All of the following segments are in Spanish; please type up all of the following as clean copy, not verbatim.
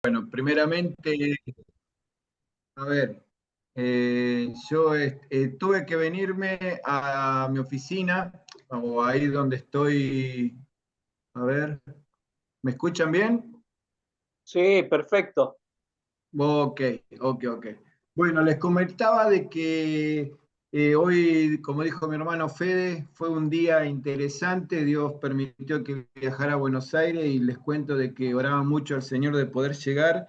Bueno, primeramente, a ver, yo tuve que venirme a mi oficina, o ahí donde estoy, a ver, ¿me escuchan bien? Sí, perfecto. Ok, ok. Bueno, les comentaba de que hoy, como dijo mi hermano Fede, fue un día interesante. Dios permitió que viajara a Buenos Aires y les cuento de que oraba mucho al Señor de poder llegar.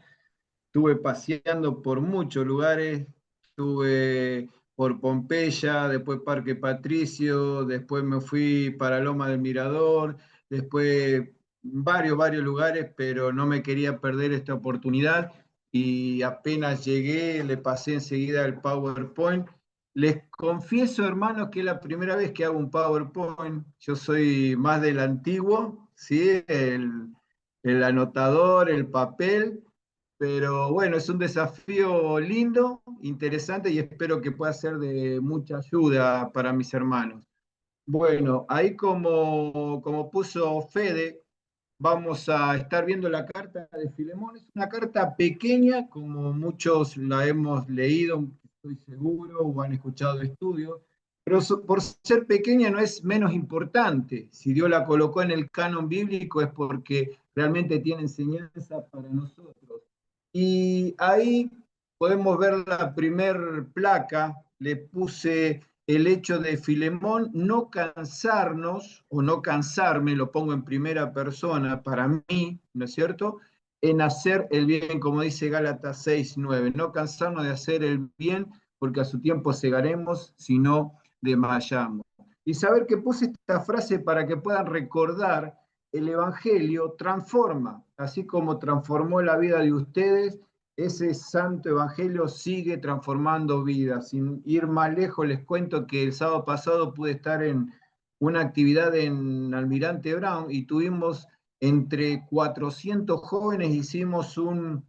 Estuve paseando por muchos lugares, estuve por Pompeya, después Parque Patricio, después me fui para Loma del Mirador, después varios lugares, pero no me quería perder esta oportunidad y apenas llegué, le pasé enseguida el PowerPoint. Les confieso, hermanos, que es la primera vez que hago un PowerPoint. Yo soy más del antiguo, ¿sí? El anotador, el papel, pero bueno, es un desafío lindo, interesante y espero que pueda ser de mucha ayuda para mis hermanos. Bueno, ahí como puso Fede, vamos a estar viendo la carta de Filemón. Es una carta pequeña, como muchos la hemos leído, estoy seguro, o han escuchado estudios, pero por ser pequeña no es menos importante. Si Dios la colocó en el canon bíblico es porque realmente tiene enseñanza para nosotros. Y ahí podemos ver la primer placa, le puse el hecho de Filemón, no cansarnos o no cansarme, lo pongo en primera persona para mí, ¿no es cierto? En hacer el bien, como dice Gálatas 6:9, no cansarnos de hacer el bien, porque a su tiempo segaremos si no desmayamos. Y saber que puse esta frase para que puedan recordar, el Evangelio transforma, así como transformó la vida de ustedes, ese santo evangelio sigue transformando vidas. Sin ir más lejos, les cuento que el sábado pasado pude estar en una actividad en Almirante Brown y tuvimos entre 400 jóvenes, hicimos una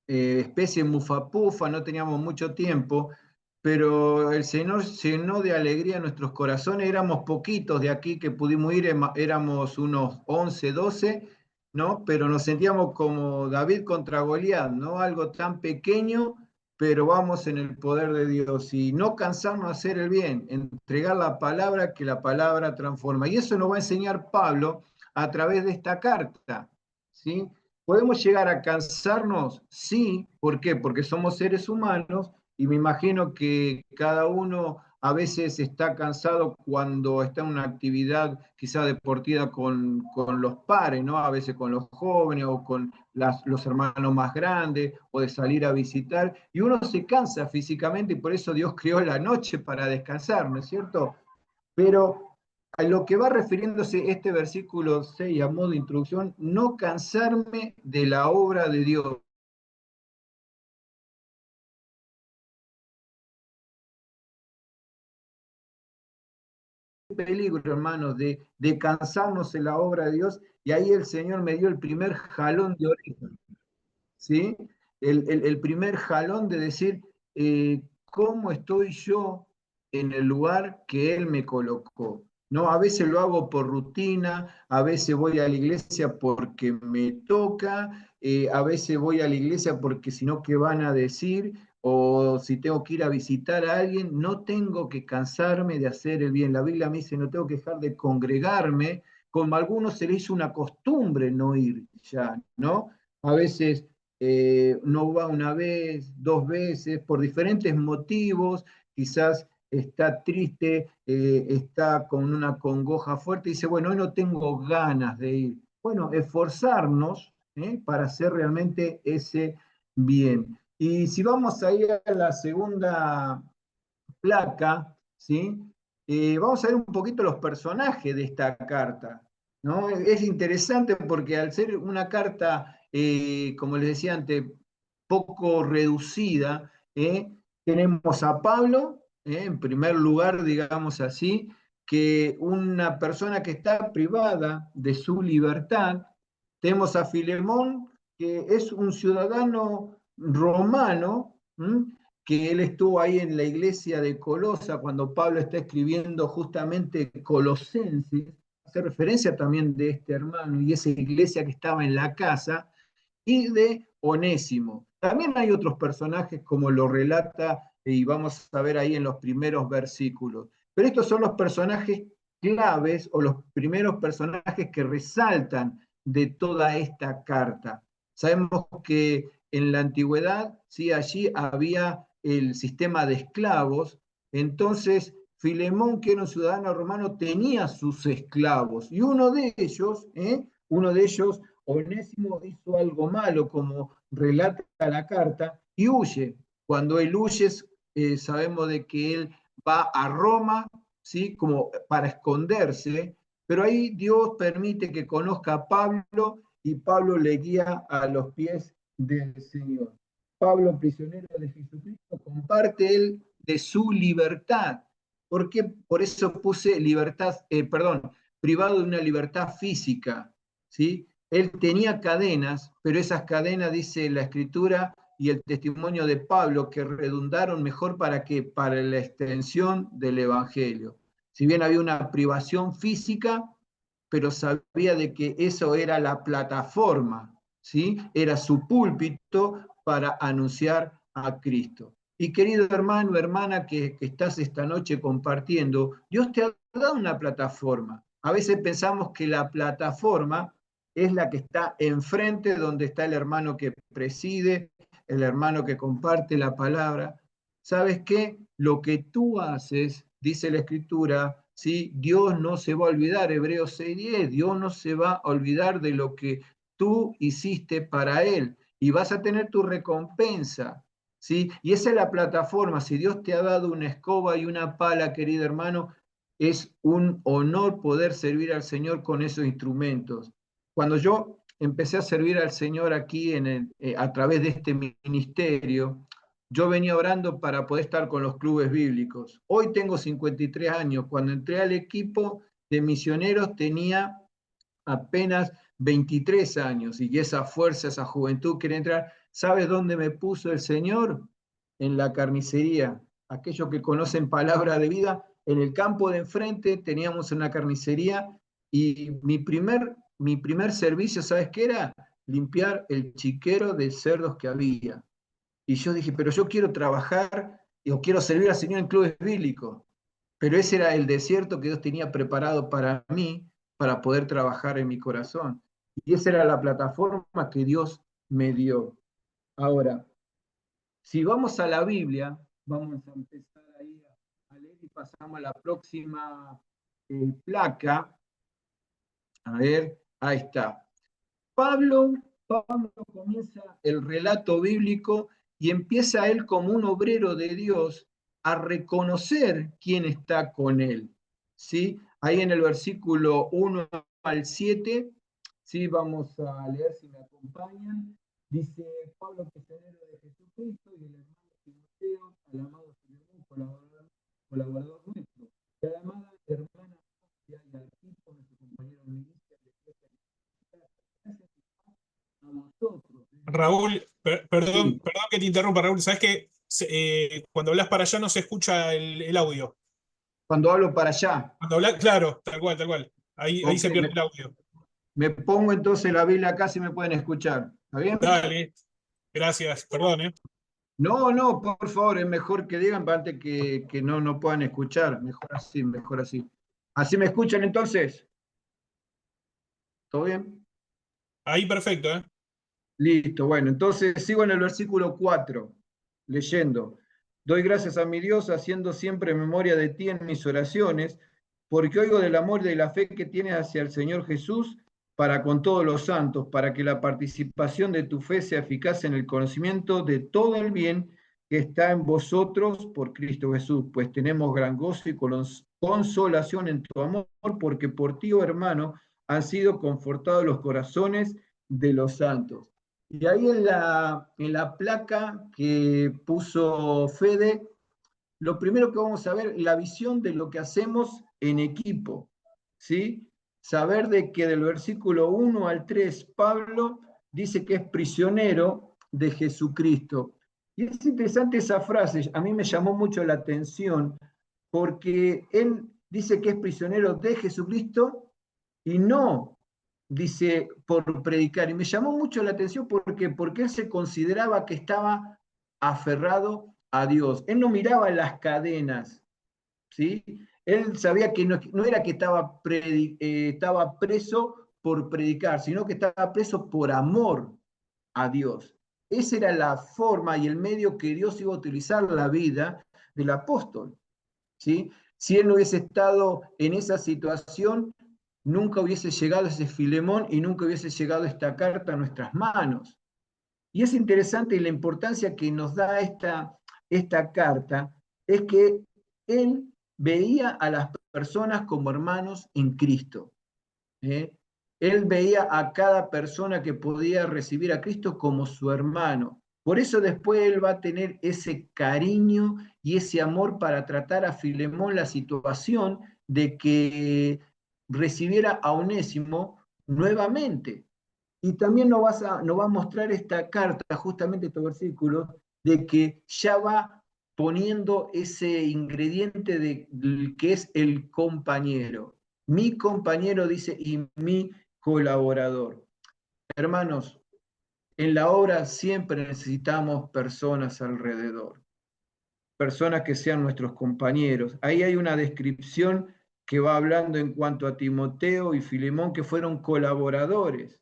especie de mufapufa, no teníamos mucho tiempo, pero el Señor llenó de alegría nuestros corazones. Éramos poquitos de aquí que pudimos ir, éramos unos 11, 12, ¿no? Pero nos sentíamos como David contra Goliat, ¿no? Algo tan pequeño, pero vamos en el poder de Dios y no cansarnos de hacer el bien, entregar la palabra, que la palabra transforma. Y eso nos va a enseñar Pablo a través de esta carta, ¿sí? ¿Podemos llegar a cansarnos? Sí. ¿Por qué? Porque somos seres humanos y me imagino que cada uno a veces está cansado cuando está en una actividad quizá deportiva con los pares, ¿no? A veces con los jóvenes o con los hermanos más grandes o de salir a visitar. Y uno se cansa físicamente y por eso Dios creó la noche para descansar, ¿no es cierto? Pero a lo que va refiriéndose este versículo 6 a modo de introducción, no cansarme de la obra de Dios. Peligro, hermanos, de cansarnos en la obra de Dios, y ahí el Señor me dio el primer jalón de oreja, ¿sí? El primer jalón de decir, ¿cómo estoy yo en el lugar que Él me colocó? ¿No? A veces lo hago por rutina, a veces voy a la iglesia porque me toca, a veces voy a la iglesia porque si no, ¿qué van a decir? O si tengo que ir a visitar a alguien, no tengo que cansarme de hacer el bien. La Biblia me dice, no tengo que dejar de congregarme, como a algunos se les hizo una costumbre no ir ya, ¿no? A veces no va una vez, dos veces, por diferentes motivos, quizás está triste, está con una congoja fuerte y dice, bueno, hoy no tengo ganas de ir. Bueno, esforzarnos para hacer realmente ese bien. Y si vamos a ir a la segunda placa, ¿sí? Vamos a ver un poquito los personajes de esta carta, ¿no? Es interesante porque al ser una carta, como les decía antes, poco reducida, tenemos a Pablo, en primer lugar, digamos así, que una persona que está privada de su libertad. Tenemos a Filemón, que es un ciudadano romano, que él estuvo ahí en la iglesia de Colosa cuando Pablo está escribiendo justamente Colosenses, hace referencia también de este hermano y esa iglesia que estaba en la casa. y de Onésimo. También hay otros personajes como lo relata y vamos a ver ahí en los primeros versículos. Pero estos son los personajes claves o los primeros personajes que resaltan de toda esta carta. Sabemos que en la antigüedad, sí, allí había el sistema de esclavos, entonces Filemón, que era un ciudadano romano, tenía sus esclavos, y uno de ellos, Onésimo, hizo algo malo, como relata la carta, y huye. Cuando él huye, sabemos de que él va a Roma, ¿sí? Como para esconderse, pero ahí Dios permite que conozca a Pablo y Pablo le guía a los pies del Señor. Pablo, prisionero de Jesucristo, comparte él de su libertad. ¿Por qué? Por eso puse libertad, privado de una libertad física, ¿sí? Él tenía cadenas, pero esas cadenas, dice la Escritura y el testimonio de Pablo, que redundaron mejor para qué, para la extensión del Evangelio. Si bien había una privación física, pero sabía de que eso era la plataforma, ¿sí? Era su púlpito para anunciar a Cristo. Y querido hermano, hermana que estás esta noche compartiendo, Dios te ha dado una plataforma. A veces pensamos que la plataforma es la que está enfrente, donde está el hermano que preside, el hermano que comparte la palabra. ¿Sabes qué? Lo que tú haces, dice la Escritura, ¿sí? Dios no se va a olvidar, Hebreos 6:10, Dios no se va a olvidar de lo que tú hiciste para Él y vas a tener tu recompensa, ¿sí? Y esa es la plataforma. Si Dios te ha dado una escoba y una pala, querido hermano, es un honor poder servir al Señor con esos instrumentos. Cuando yo empecé a servir al Señor aquí a través de este ministerio, yo venía orando para poder estar con los clubes bíblicos. Hoy tengo 53 años. Cuando entré al equipo de misioneros tenía apenas 23 años y esa fuerza, esa juventud quería entrar. ¿Sabes dónde me puso el Señor? En la carnicería. Aquellos que conocen palabra de vida, en el campo de enfrente teníamos una carnicería y mi primer servicio, ¿sabes qué era? Limpiar el chiquero de cerdos que había. Y yo dije, pero yo quiero trabajar o quiero servir al Señor en clubes bíblicos. Pero ese era el desierto que Dios tenía preparado para mí, para poder trabajar en mi corazón. Y esa era la plataforma que Dios me dio. Ahora, si vamos a la Biblia, vamos a empezar ahí a leer y pasamos a la próxima placa. A ver, ahí está. Pablo comienza el relato bíblico y empieza él como un obrero de Dios a reconocer quién está con él. ¿Sí? Ahí en el versículo 1 al 7, ¿sí? Vamos a leer si me acompañan. Dice Pablo, prisionero de Jesucristo, y el hermano Timoteo, al amado Filemón, colaborador nuestro, y a la amada hermana y al equipo, nuestro compañero de milicia, a vosotros. Raúl, perdón, Sí, perdón que te interrumpa, Raúl. Sabes que cuando hablas para allá no se escucha el audio. cuando hablo para allá. Cuando hablas, claro, tal cual, tal cual. Ahí Ok, se pierde el audio. me pongo entonces la Biblia acá si me pueden escuchar. ¿Está bien? Dale, gracias, perdón, ¿eh? No, no, por favor, es mejor que digan antes que no puedan escuchar. Mejor así, mejor así. ¿Así me escuchan entonces? ¿Todo bien? Ahí perfecto, ¿eh? Listo, bueno, entonces sigo en el versículo 4, leyendo. Doy gracias a mi Dios, haciendo siempre memoria de ti en mis oraciones, porque oigo del amor y de la fe que tienes hacia el Señor Jesús para con todos los santos, para que la participación de tu fe sea eficaz en el conocimiento de todo el bien que está en vosotros por Cristo Jesús, pues tenemos gran gozo y consolación en tu amor, porque por ti, oh hermano, han sido confortados los corazones de los santos. Y ahí en la placa que puso Fede, lo primero que vamos a ver, la visión de lo que hacemos en equipo, ¿sí? Saber de que del versículo 1 al 3, Pablo dice que es prisionero de Jesucristo. Y es interesante esa frase, a mí me llamó mucho la atención, porque él dice que es prisionero de Jesucristo y no dice, por predicar. Y me llamó mucho la atención porque él se consideraba que estaba aferrado a Dios. Él no miraba las cadenas, ¿sí? Él sabía que no era que estaba preso por predicar, sino que estaba preso por amor a Dios. Esa era la forma y el medio que Dios iba a utilizar la vida del apóstol, ¿sí? Si él no hubiese estado en esa situación, nunca hubiese llegado ese Filemón y nunca hubiese llegado esta carta a nuestras manos. Y es interesante la importancia que nos da esta carta, es que él veía a las personas como hermanos en Cristo. ¿Eh? Él veía a cada persona que podía recibir a Cristo como su hermano. Por eso después él va a tener ese cariño y ese amor para tratar a Filemón la situación de que recibiera a Onésimo nuevamente. Y también nos va a mostrar esta carta, justamente estos versículos, de que ya va poniendo ese ingrediente que es el compañero. Mi compañero dice y mi colaborador. Hermanos, en la obra siempre necesitamos personas alrededor, personas que sean nuestros compañeros. Ahí hay una descripción que va hablando en cuanto a Timoteo y Filemón, que fueron colaboradores.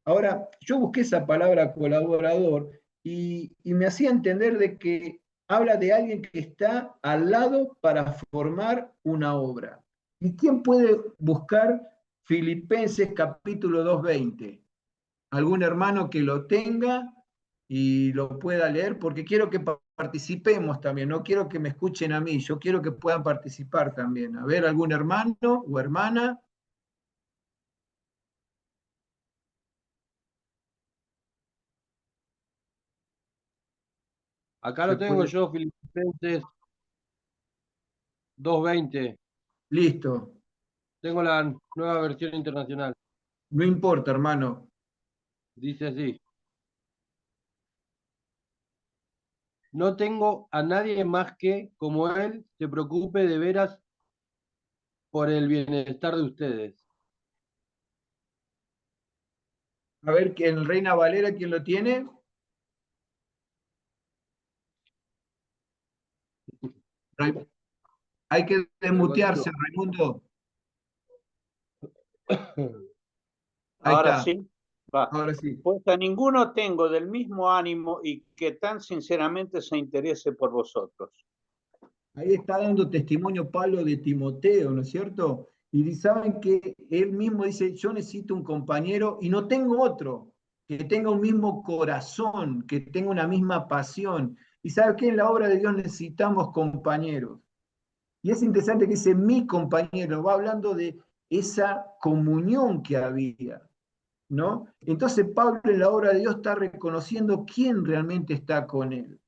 Ahora, yo busqué esa palabra colaborador y me hacía entender de que habla de alguien que está al lado para formar una obra. ¿Y quién puede buscar Filipenses capítulo 2:20? ¿Algún hermano que lo tenga y lo pueda leer? Porque quiero que participemos también, no quiero que me escuchen a mí, yo quiero que puedan participar también. A ver, algún hermano o hermana. Acá Se lo tengo puede. yo, Filipenses 2:20. Listo, Tengo la nueva versión internacional. no importa, hermano. Dice así: no tengo a nadie más que, como él, se preocupe de veras por el bienestar de ustedes. A ver, ¿en Reina Valera quién lo tiene? Hay que Algo desmutearse, digo. Raimundo. Ahí Ahora está, sí, va. ahora sí. Pues a ninguno tengo del mismo ánimo y que tan sinceramente se interese por vosotros. Ahí está dando testimonio Pablo de Timoteo, ¿no es cierto? Y saben que él mismo dice, yo necesito un compañero y no tengo otro, que tenga un mismo corazón, que tenga una misma pasión. Y sabe que en la obra de Dios necesitamos compañeros. Y es interesante que dice mi compañero, va hablando de esa comunión que había, ¿no? Entonces Pablo en la obra de Dios está reconociendo quién realmente está con él.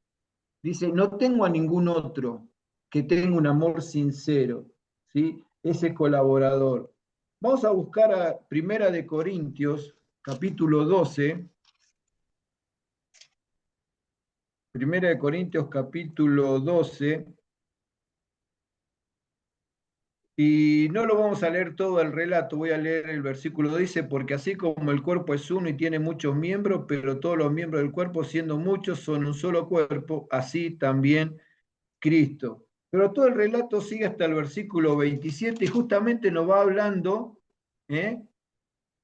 Dice, no tengo a ningún otro que tenga un amor sincero, ¿sí? Ese colaborador. Vamos a buscar a Primera de Corintios, capítulo 12. Primera de Corintios, capítulo 12. Y no lo vamos a leer todo el relato, voy a leer el versículo, dice, porque así como el cuerpo es uno y tiene muchos miembros, pero todos los miembros del cuerpo, siendo muchos, son un solo cuerpo, así también Cristo. Pero todo el relato sigue hasta el versículo 27 y justamente nos va hablando, ¿eh?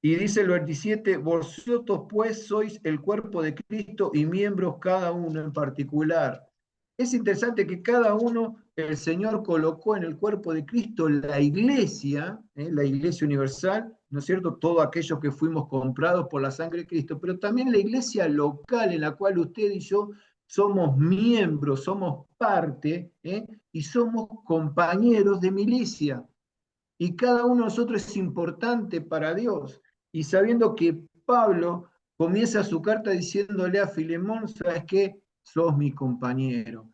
Y dice el 27, vosotros pues sois el cuerpo de Cristo y miembros cada uno en particular. Es interesante que cada uno, el Señor colocó en el cuerpo de Cristo la iglesia universal, ¿no es cierto? Todos aquellos que fuimos comprados por la sangre de Cristo, pero también la iglesia local en la cual usted y yo somos miembros, somos parte, y somos compañeros de milicia. Y cada uno de nosotros es importante para Dios. Y sabiendo que Pablo comienza su carta diciéndole a Filemón, ¿sabes qué? Sos mi compañero.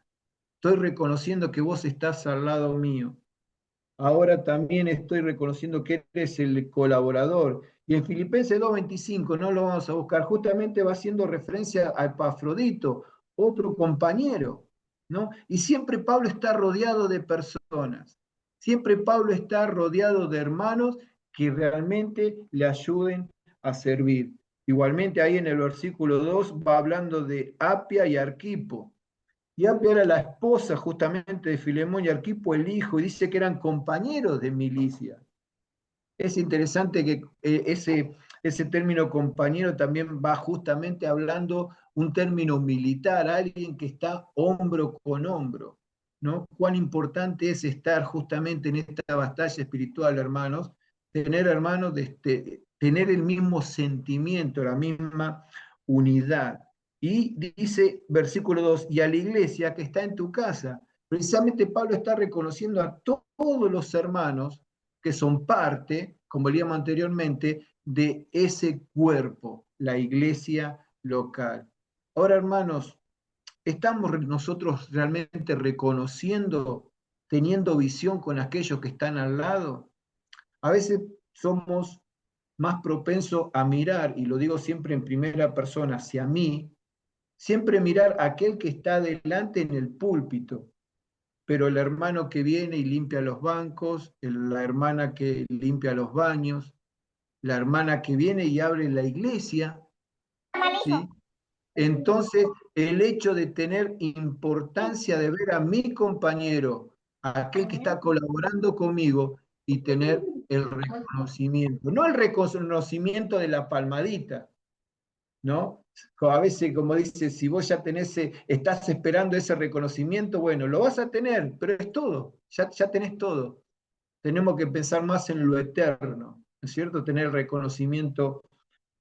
Estoy reconociendo que vos estás al lado mío. Ahora también estoy reconociendo que eres el colaborador. Y en Filipenses 2:25, no lo vamos a buscar, justamente va haciendo referencia a Epafrodito, otro compañero, ¿no? Y siempre Pablo está rodeado de personas. Siempre Pablo está rodeado de hermanos que realmente le ayuden a servir. Igualmente ahí en el versículo 2 va hablando de Apia y Arquipo. Y Apia era la esposa justamente de Filemón y Arquipo el hijo, y dice que eran compañeros de milicia. Es interesante que ese término compañero también va justamente hablando un término militar, alguien que está hombro con hombro, ¿no? Cuán importante es estar justamente en esta batalla espiritual, hermanos, tener hermanos, tener el mismo sentimiento, la misma unidad. Y dice, versículo 2, y a la iglesia que está en tu casa. Precisamente Pablo está reconociendo a todos los hermanos que son parte, como leíamos anteriormente, de ese cuerpo, la iglesia local. Ahora, hermanos, ¿estamos nosotros realmente reconociendo, teniendo visión con aquellos que están al lado? A veces somos más propensos a mirar, y lo digo siempre en primera persona, hacia mí, siempre mirar a aquel que está delante en el púlpito, pero el hermano que viene y limpia los bancos, la hermana que limpia los baños, la hermana que viene y abre la iglesia, ¿sí? Entonces, el hecho de tener importancia de ver a mi compañero, a aquel que está colaborando conmigo, y tener el reconocimiento, no el reconocimiento de la palmadita, ¿no? A veces, como dice, si vos ya estás esperando ese reconocimiento, bueno, lo vas a tener, pero es todo, ya tenés todo. Tenemos que pensar más en lo eterno, ¿no es cierto? Tener el reconocimiento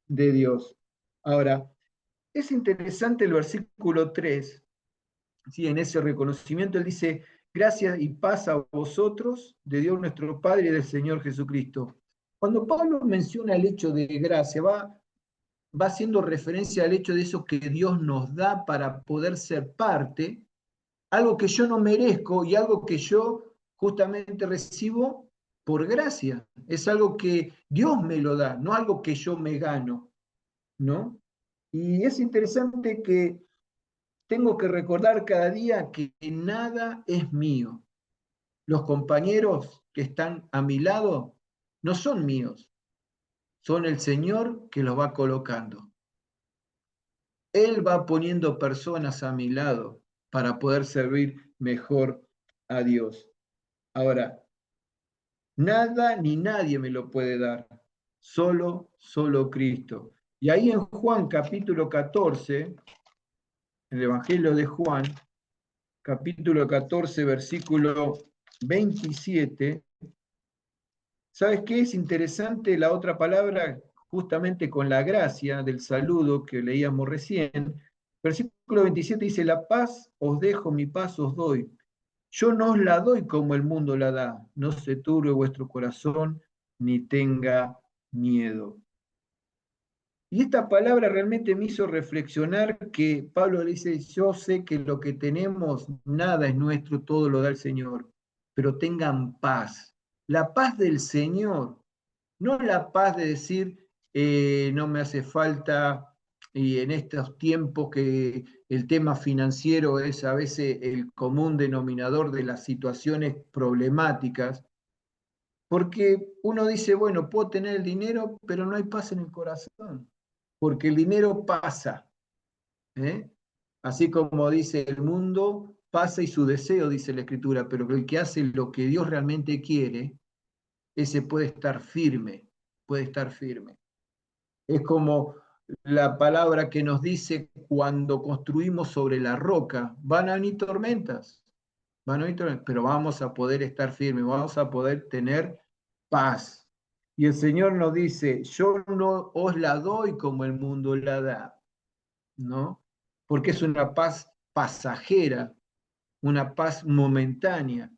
de Dios. Ahora, es interesante el versículo 3, ¿sí? En ese reconocimiento él dice, gracias y paz a vosotros, de Dios nuestro Padre y del Señor Jesucristo. Cuando Pablo menciona el hecho de gracia, va haciendo referencia al hecho de eso que Dios nos da para poder ser parte, algo que yo no merezco y algo que yo justamente recibo por gracia. Es algo que Dios me lo da, no algo que yo me gano, ¿no? Y es interesante que tengo que recordar cada día que nada es mío. Los compañeros que están a mi lado no son míos, son el Señor que los va colocando. Él va poniendo personas a mi lado para poder servir mejor a Dios. Ahora, nada ni nadie me lo puede dar, solo Cristo. Y ahí en Juan capítulo 14, el Evangelio de Juan, capítulo 14, versículo 27, ¿sabes qué? Es interesante la otra palabra, justamente con la gracia del saludo que leíamos recién. Versículo 27 dice, la paz os dejo, mi paz os doy. Yo no os la doy como el mundo la da. No se turbe vuestro corazón, ni tenga miedo. Y esta palabra realmente me hizo reflexionar que Pablo le dice, yo sé que lo que tenemos, nada es nuestro, todo lo da el Señor, pero tengan paz. La paz del Señor, no la paz de decir, no me hace falta, y en estos tiempos que el tema financiero es a veces el común denominador de las situaciones problemáticas, porque uno dice, bueno, puedo tener el dinero, pero no hay paz en el corazón, porque el dinero pasa, ¿eh? Así como dice el mundo, pasa y su deseo, dice la Escritura, pero el que hace lo que Dios realmente quiere, ese puede estar firme, puede estar firme. Es como la palabra que nos dice cuando construimos sobre la roca, van a venir tormentas, pero vamos a poder estar firmes, vamos a poder tener paz. Y el Señor nos dice, yo no os la doy como el mundo la da, ¿no? Porque es una paz pasajera, una paz momentánea,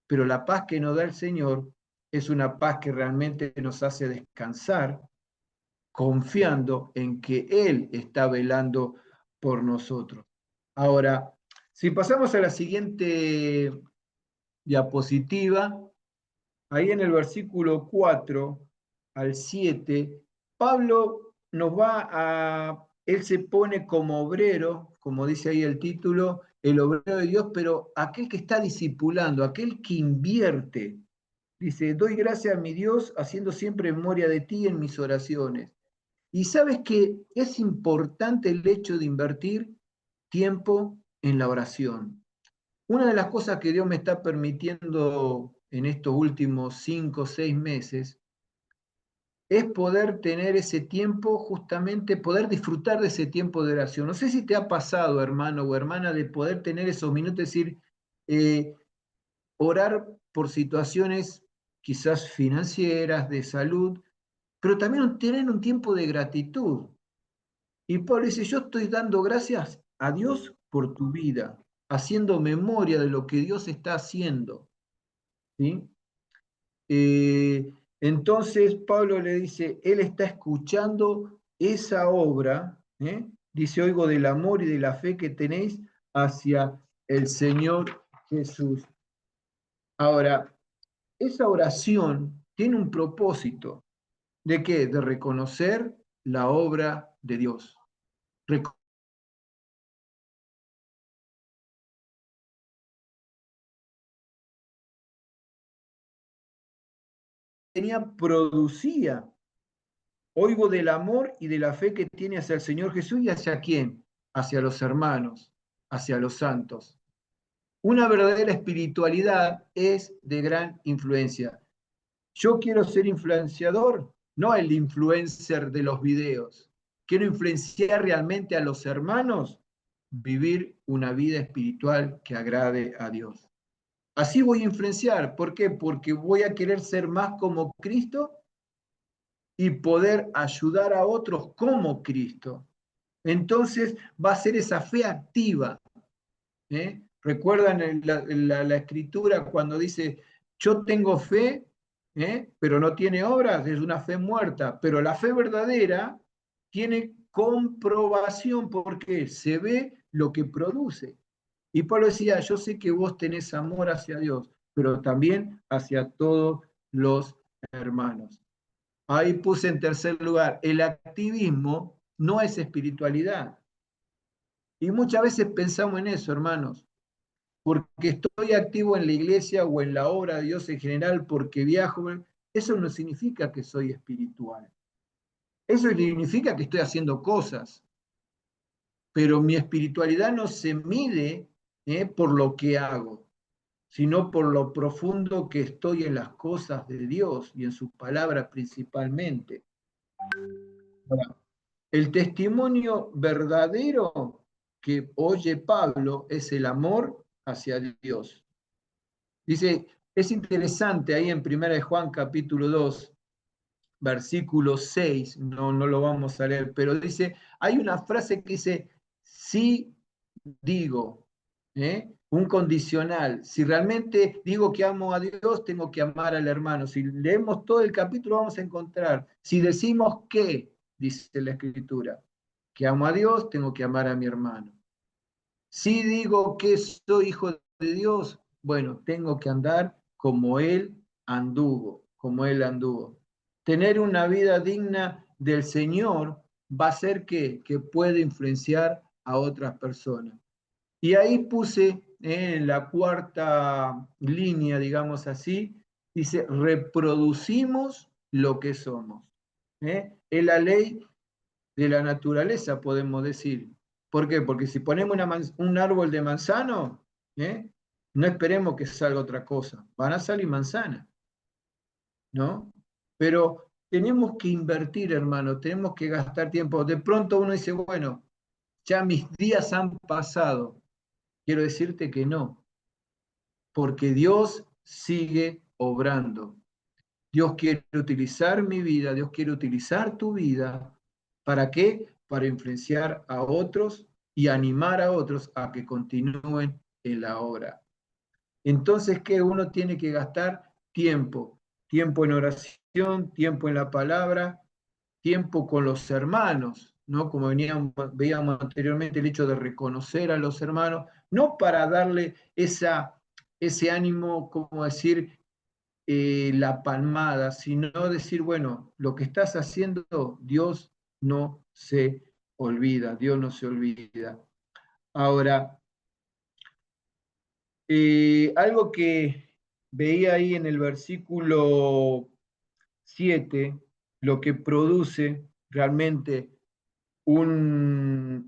pero la paz que nos da el Señor es una paz que realmente nos hace descansar, confiando en que Él está velando por nosotros. Ahora, si pasamos a la siguiente diapositiva, ahí en el versículo 4 al 7, Pablo nos va él se pone como obrero, como dice ahí el título, el obrero de Dios, pero aquel que está discipulando, aquel que invierte dice, doy gracias a mi Dios haciendo siempre memoria de ti en mis oraciones. Y sabes que es importante el hecho de invertir tiempo en la oración. Una de las cosas que Dios me está permitiendo en estos últimos 5 o 6 meses es poder tener ese tiempo, justamente poder disfrutar de ese tiempo de oración. No sé si te ha pasado, hermano o hermana, de poder tener esos minutos, decir, orar por situaciones quizás financieras, de salud, pero también tener un tiempo de gratitud. Y Pablo dice, yo estoy dando gracias a Dios por tu vida, haciendo memoria de lo que Dios está haciendo. ¿Sí? Entonces Pablo le dice, él está escuchando esa obra, dice, oigo del amor y de la fe que tenéis hacia el Señor Jesús. Ahora, esa oración tiene un propósito. ¿De qué? De reconocer la obra de Dios. Producía. Oigo del amor y de la fe que tiene hacia el Señor Jesús y hacia quién, hacia los hermanos, hacia los santos. Una verdadera espiritualidad es de gran influencia. Yo quiero ser influenciador, no el influencer de los videos. Quiero influenciar realmente a los hermanos, vivir una vida espiritual que agrade a Dios. Así voy a influenciar. ¿Por qué? Porque voy a querer ser más como Cristo y poder ayudar a otros como Cristo. Entonces va a ser esa fe activa. ¿Recuerdan la escritura cuando dice, yo tengo fe, pero no tiene obras? Es una fe muerta, pero la fe verdadera tiene comprobación porque se ve lo que produce. Y Pablo decía, yo sé que vos tenés amor hacia Dios, pero también hacia todos los hermanos. Ahí puse en tercer lugar, el activismo no es espiritualidad. Y muchas veces pensamos en eso, hermanos, porque estoy activo en la iglesia o en la obra de Dios en general, porque viajo, eso no significa que soy espiritual. Eso significa que estoy haciendo cosas, pero mi espiritualidad no se mide por lo que hago, sino por lo profundo que estoy en las cosas de Dios y en sus palabras principalmente. Bueno, el testimonio verdadero que oye Pablo es el amor hacia Dios. Dice, es interesante ahí en 1 de Juan capítulo 2, versículo 6, no lo vamos a leer, pero dice, hay una frase que dice, sí digo, un condicional. Si realmente digo que amo a Dios, tengo que amar al hermano. Si leemos todo el capítulo, vamos a encontrar. Si decimos que, dice la Escritura, que amo a Dios, tengo que amar a mi hermano. Si digo que soy hijo de Dios, bueno, tengo que andar como Él anduvo, como Él anduvo. Tener una vida digna del Señor va a hacer que pueda influenciar a otras personas. Y ahí puse en la cuarta línea, digamos así, dice, reproducimos lo que somos. Es la ley de la naturaleza, podemos decir. ¿Por qué? Porque si ponemos un árbol de manzano, no esperemos que salga otra cosa. Van a salir manzanas, ¿no? Pero tenemos que invertir, hermano, tenemos que gastar tiempo. De pronto uno dice, bueno, ya mis días han pasado. Quiero decirte que no, porque Dios sigue obrando. Dios quiere utilizar mi vida, Dios quiere utilizar tu vida. ¿Para qué? Para influenciar a otros y animar a otros a que continúen en la obra. Entonces, ¿qué? Uno tiene que gastar tiempo. Tiempo en oración, tiempo en la palabra, tiempo con los hermanos, ¿no? Como veíamos anteriormente, el hecho de reconocer a los hermanos, no para darle ese ánimo, como decir, la palmada, sino decir, bueno, lo que estás haciendo, Dios no se olvida, Dios no se olvida. Ahora, algo que veía ahí en el versículo 7 lo que produce realmente una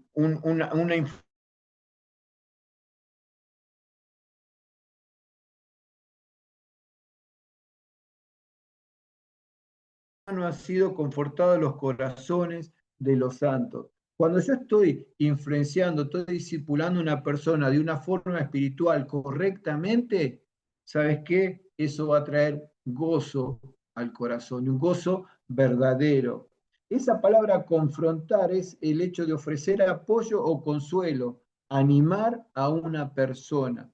ha sido confortado los corazones de los santos. Cuando yo estoy influenciando, estoy discipulando a una persona de una forma espiritual correctamente, ¿sabes qué? Eso va a traer gozo al corazón, un gozo verdadero. Esa palabra confrontar es el hecho de ofrecer apoyo o consuelo, animar a una persona.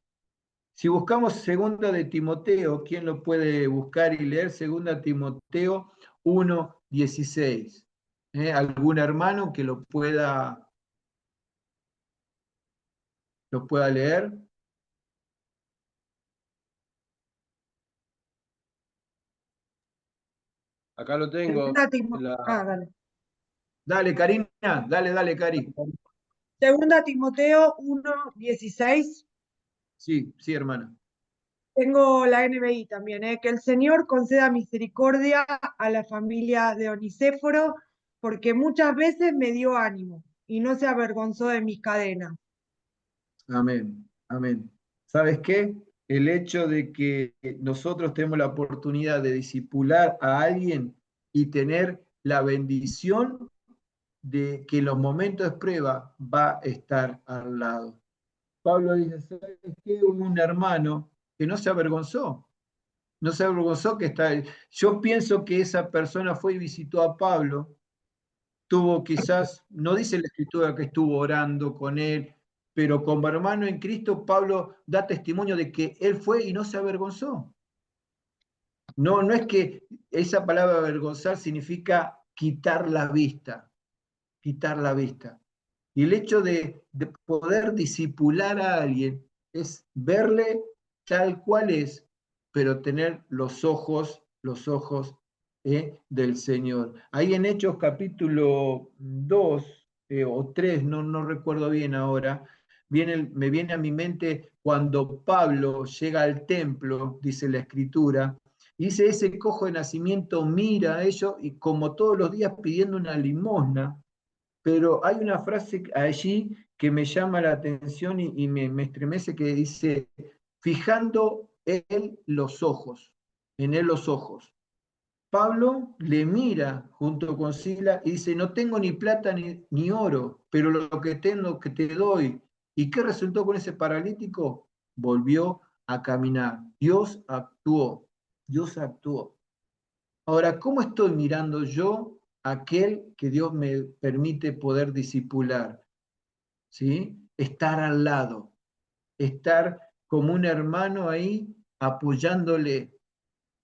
Si buscamos segunda de Timoteo, ¿quién lo puede buscar y leer? Segunda Timoteo 1:16. ¿Algún hermano que lo pueda leer? Acá lo tengo. Segunda, dale. Dale, Karina, dale, Cari. Segunda Timoteo 1:16. Sí, hermana. Tengo la NBI también, que el Señor conceda misericordia a la familia de Onicéforo, porque muchas veces me dio ánimo y no se avergonzó de mis cadenas. Amén, amén. ¿Sabes qué? El hecho de que nosotros tenemos la oportunidad de discipular a alguien y tener la bendición de que en los momentos de prueba va a estar al lado. Pablo dice, ¿sabes qué? Un hermano que no se avergonzó, que está. Yo pienso que esa persona fue y visitó a Pablo, tuvo quizás, no dice la escritura que estuvo orando con él, pero como hermano en Cristo, Pablo da testimonio de que él fue y no se avergonzó. No es que esa palabra avergonzar significa quitar la vista, quitar la vista. Y el hecho de poder discipular a alguien es verle tal cual es, pero tener los ojos del Señor. Ahí en Hechos capítulo 2 o 3, no recuerdo bien ahora, me viene a mi mente cuando Pablo llega al templo, dice la Escritura, y dice, ese cojo de nacimiento mira a ellos y como todos los días pidiendo una limosna, pero hay una frase allí que me llama la atención y me estremece, que dice, fijando en él los ojos. Pablo le mira junto con Sila y dice, no tengo ni plata ni oro, pero lo que tengo que te doy. ¿Y qué resultó con ese paralítico? Volvió a caminar. Dios actuó. Ahora, ¿cómo estoy mirando yo a aquel que Dios me permite poder discipular? ¿Sí? Estar al lado, estar como un hermano ahí apoyándole,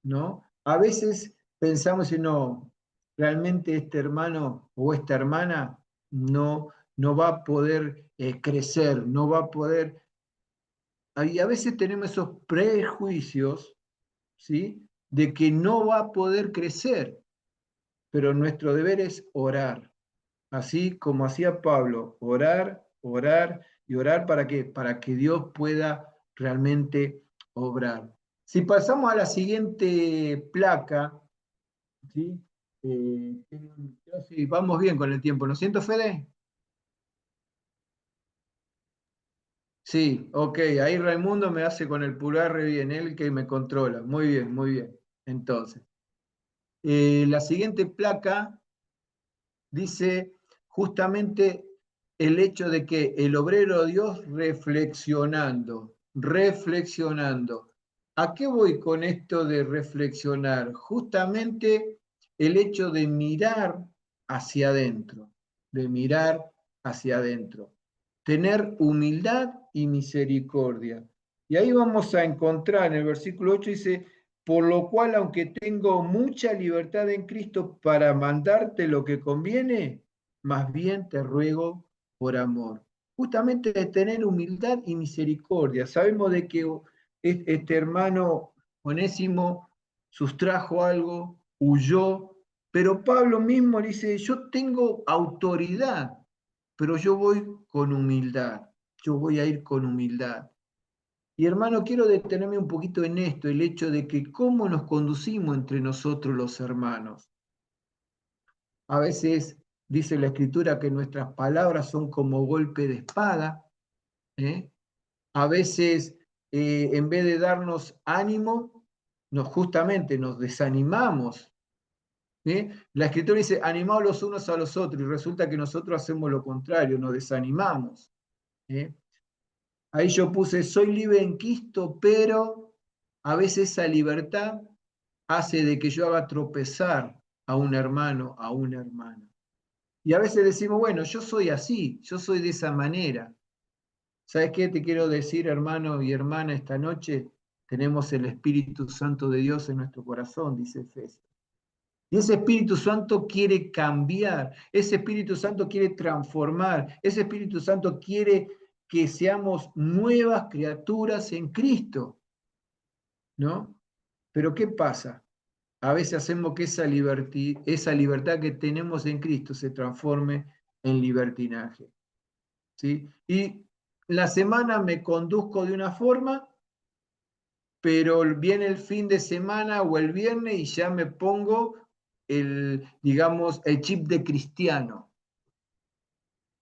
¿no? A veces pensamos en no, realmente este hermano o esta hermana no va a poder crecer, no va a poder. Y a veces tenemos esos prejuicios, ¿sí? De que no va a poder crecer, pero nuestro deber es orar, así como hacía Pablo, orar y orar para que Dios pueda realmente obrar. Si pasamos a la siguiente placa, ¿sí? Sí, vamos bien con el tiempo, ¿no siento, Fede? Sí, ok, ahí Raimundo me hace con el pulgar re bien, él que me controla. Muy bien, muy bien. Entonces, la siguiente placa dice justamente el hecho de que el obrero Dios reflexionando. ¿A qué voy con esto de reflexionar? Justamente el hecho de mirar hacia adentro, tener humildad y misericordia. Y ahí vamos a encontrar en el versículo 8, dice, por lo cual, aunque tengo mucha libertad en Cristo para mandarte lo que conviene, más bien te ruego por amor. Justamente de tener humildad y misericordia. Sabemos de que este hermano Onésimo sustrajo algo, huyó, pero Pablo mismo dice, yo tengo autoridad, pero yo voy con humildad, yo voy a ir con humildad. Y hermano, quiero detenerme un poquito en esto, el hecho de que cómo nos conducimos entre nosotros los hermanos. A veces dice la Escritura que nuestras palabras son como golpe de espada, ¿eh? A veces, en vez de darnos ánimo, justamente nos desanimamos. La Escritura dice, animaos los unos a los otros, y resulta que nosotros hacemos lo contrario, nos desanimamos. Ahí yo puse, soy libre en Cristo, pero a veces esa libertad hace de que yo haga tropezar a un hermano, a una hermana. Y a veces decimos, bueno, yo soy así, yo soy de esa manera. ¿Sabes qué te quiero decir, hermano y hermana, esta noche? Tenemos el Espíritu Santo de Dios en nuestro corazón, dice Efesios. Y ese Espíritu Santo quiere cambiar, ese Espíritu Santo quiere transformar, ese Espíritu Santo quiere que seamos nuevas criaturas en Cristo, ¿no? Pero ¿qué pasa? A veces hacemos que esa libertad que tenemos en Cristo se transforme en libertinaje, ¿sí? Y la semana me conduzco de una forma, pero viene el fin de semana o el viernes y ya me pongo digamos, el chip de cristiano,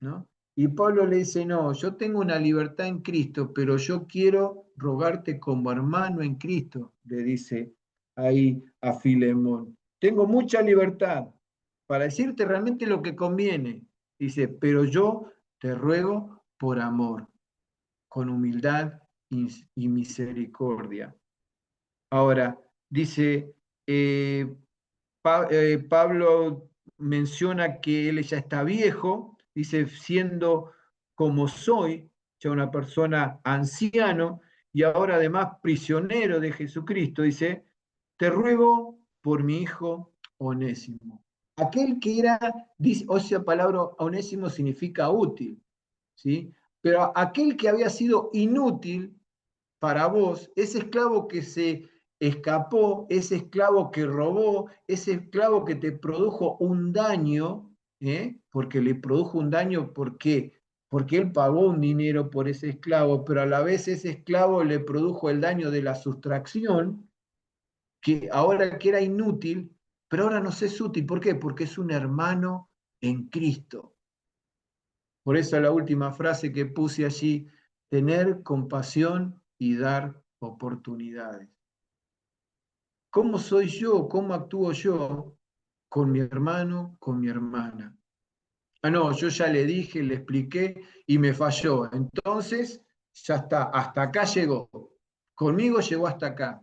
¿no? Y Pablo le dice, no, yo tengo una libertad en Cristo, pero yo quiero rogarte como hermano en Cristo, le dice ahí a Filemón. Tengo mucha libertad para decirte realmente lo que conviene. Dice, pero yo te ruego por amor, con humildad y misericordia. Ahora, dice, Pablo menciona que él ya está viejo, dice, siendo como soy, ya una persona anciano, y ahora además prisionero de Jesucristo, dice, te ruego por mi hijo Onésimo. Aquel que era, dice, o sea, palabra Onésimo significa útil, ¿sí? Pero aquel que había sido inútil para vos, ese esclavo que se escapó, ese esclavo que robó, ese esclavo que te produjo un daño, porque le produjo un daño, ¿por qué? Porque él pagó un dinero por ese esclavo, pero a la vez ese esclavo le produjo el daño de la sustracción, que ahora que era inútil, pero ahora nos es útil. ¿Por qué? Porque es un hermano en Cristo. Por eso la última frase que puse allí, tener compasión y dar oportunidades. ¿Cómo soy yo? ¿Cómo actúo yo con mi hermano, con mi hermana? Ah, no, yo ya le dije, le expliqué y me falló. Entonces, ya está, hasta acá llegó. Conmigo llegó hasta acá.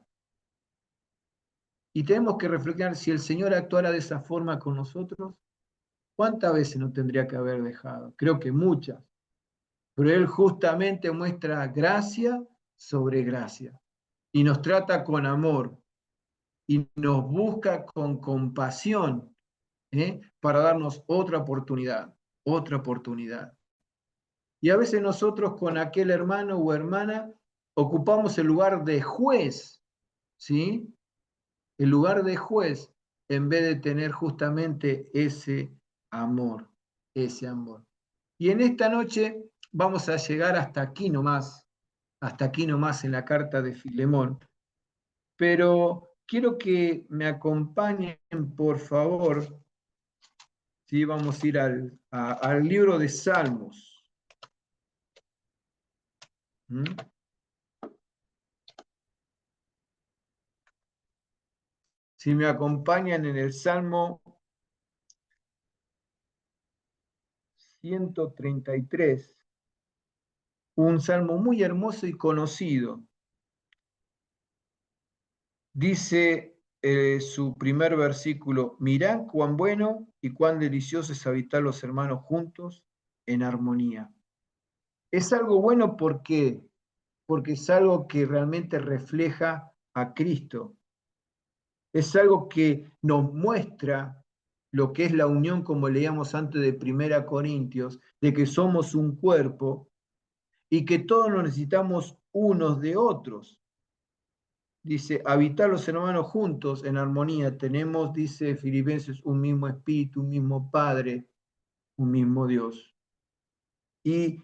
Y tenemos que reflexionar, si el Señor actuara de esa forma con nosotros, ¿cuántas veces nos tendría que haber dejado? Creo que muchas. Pero Él justamente muestra gracia sobre gracia. Y nos trata con amor. Y nos busca con compasión, para darnos otra oportunidad, otra oportunidad. Y a veces nosotros con aquel hermano o hermana ocupamos el lugar de juez, ¿sí? El lugar de juez en vez de tener justamente ese amor, ese amor. Y en esta noche vamos a llegar hasta aquí nomás en la carta de Filemón, pero quiero que me acompañen, por favor. Sí, vamos a ir al libro de Salmos. ¿Mm? Si me acompañan en el Salmo 133, un salmo muy hermoso y conocido. Dice su primer versículo, mirad cuán bueno y cuán delicioso es habitar los hermanos juntos en armonía. Es algo bueno porque es algo que realmente refleja a Cristo. Es algo que nos muestra lo que es la unión, como leíamos antes de 1 Corintios, de que somos un cuerpo y que todos nos necesitamos unos de otros. Dice, habitar los hermanos juntos en armonía. Tenemos, dice Filipenses, un mismo espíritu, un mismo Padre, un mismo Dios. Y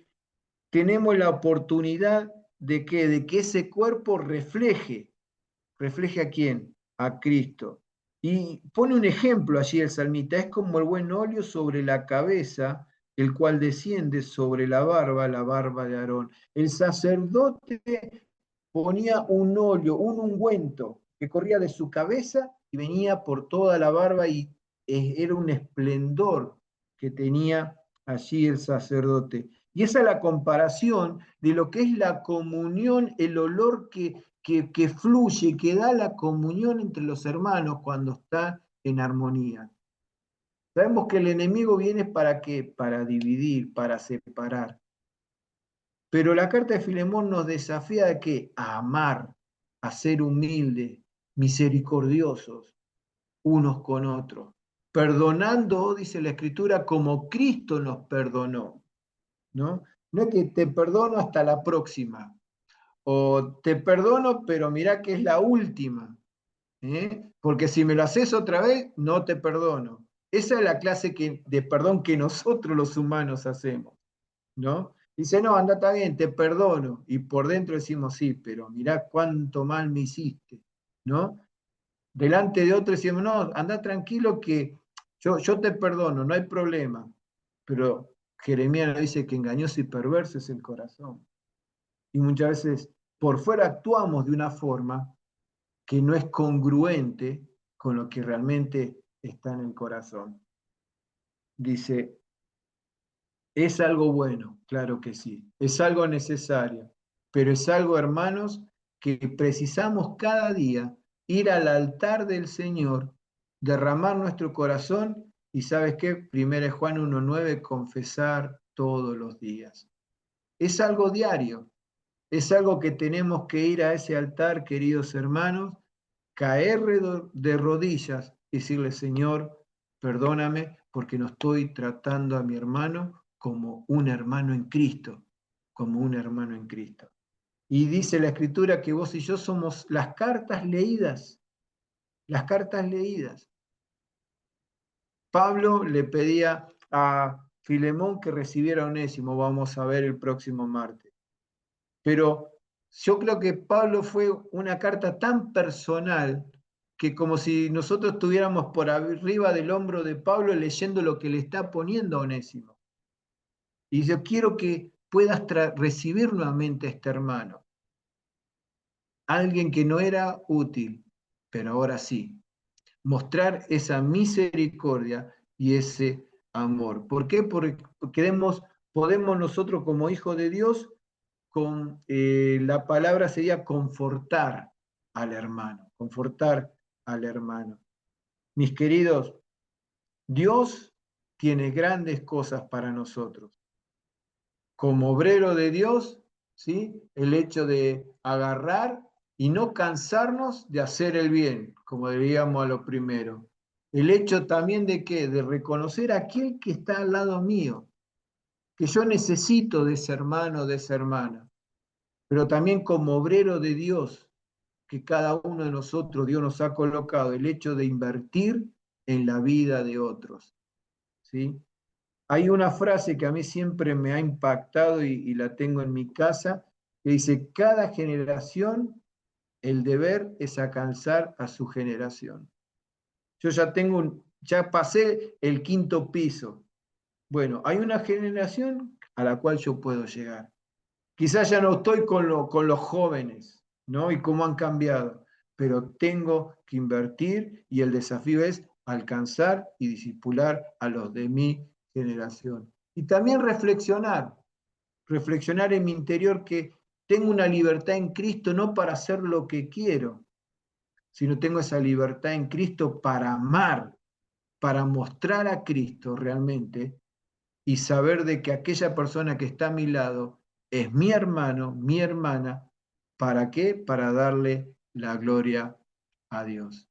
tenemos la oportunidad ¿de qué? De que ese cuerpo refleje ¿a quién? A Cristo. Y pone un ejemplo allí el salmista, es como el buen óleo sobre la cabeza, el cual desciende sobre la barba de Aarón. El sacerdote ponía un óleo, un ungüento que corría de su cabeza y venía por toda la barba y era un esplendor que tenía allí el sacerdote. Y esa es la comparación de lo que es la comunión, el olor que fluye, que da la comunión entre los hermanos cuando está en armonía. Sabemos que el enemigo viene ¿para qué? Para dividir, para separar. Pero la carta de Filemón nos desafía ¿a qué? A amar, a ser humildes, misericordiosos unos con otros, perdonando, dice la Escritura, como Cristo nos perdonó, ¿no? No es que te perdono hasta la próxima, o te perdono, pero mirá que es la última, porque si me lo haces otra vez, no te perdono. Esa es la clase de perdón que nosotros los humanos hacemos, ¿no? Dice, no, anda, está bien, te perdono. Y por dentro decimos, sí, pero mirá cuánto mal me hiciste, ¿no? Delante de otros decimos, no, anda tranquilo que yo te perdono, no hay problema. Pero Jeremías nos dice que engañoso y perverso es el corazón. Y muchas veces por fuera actuamos de una forma que no es congruente con lo que realmente está en el corazón. Dice, ¿es algo bueno? Claro que sí. ¿Es algo necesario? Pero es algo, hermanos, que precisamos cada día ir al altar del Señor, derramar nuestro corazón y, ¿sabes qué? 1 Juan 1:9, confesar todos los días. Es algo diario, es algo que tenemos que ir a ese altar, queridos hermanos, caer de rodillas y decirle, Señor, perdóname porque no estoy tratando a mi hermano como un hermano en Cristo, como un hermano en Cristo. Y dice la Escritura que vos y yo somos las cartas leídas, las cartas leídas. Pablo le pedía a Filemón que recibiera a Onésimo, vamos a ver el próximo martes. Pero yo creo que Pablo fue una carta tan personal que como si nosotros estuviéramos por arriba del hombro de Pablo leyendo lo que le está poniendo a Onésimo. Y yo quiero que puedas recibir nuevamente a este hermano. Alguien que no era útil, pero ahora sí. Mostrar esa misericordia y ese amor. ¿Por qué? Porque podemos nosotros como hijos de Dios con la palabra sería confortar al hermano, confortar al hermano. Mis queridos, Dios tiene grandes cosas para nosotros. Como obrero de Dios, ¿sí? El hecho de agarrar y no cansarnos de hacer el bien, como diríamos a lo primero. El hecho también de ¿qué? De reconocer a aquel que está al lado mío, que yo necesito de ese hermano, de esa hermana. Pero también como obrero de Dios, que cada uno de nosotros, Dios nos ha colocado, el hecho de invertir en la vida de otros, ¿sí? Hay una frase que a mí siempre me ha impactado y la tengo en mi casa, que dice, cada generación, el deber es alcanzar a su generación. Yo ya pasé el 5.º piso. Bueno, hay una generación a la cual yo puedo llegar. Quizás ya no estoy con los jóvenes, ¿no? Y cómo han cambiado, pero tengo que invertir y el desafío es alcanzar y discipular a los de mi generación. Y también reflexionar en mi interior que tengo una libertad en Cristo no para hacer lo que quiero, sino tengo esa libertad en Cristo para amar, para mostrar a Cristo realmente y saber de que aquella persona que está a mi lado es mi hermano, mi hermana. ¿Para qué? Para darle la gloria a Dios.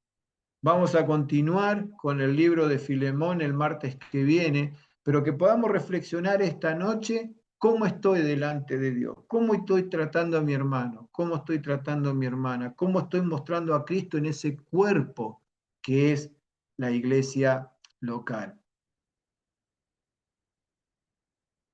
Vamos a continuar con el libro de Filemón el martes que viene, pero que podamos reflexionar esta noche cómo estoy delante de Dios, cómo estoy tratando a mi hermano, cómo estoy tratando a mi hermana, cómo estoy mostrando a Cristo en ese cuerpo que es la iglesia local.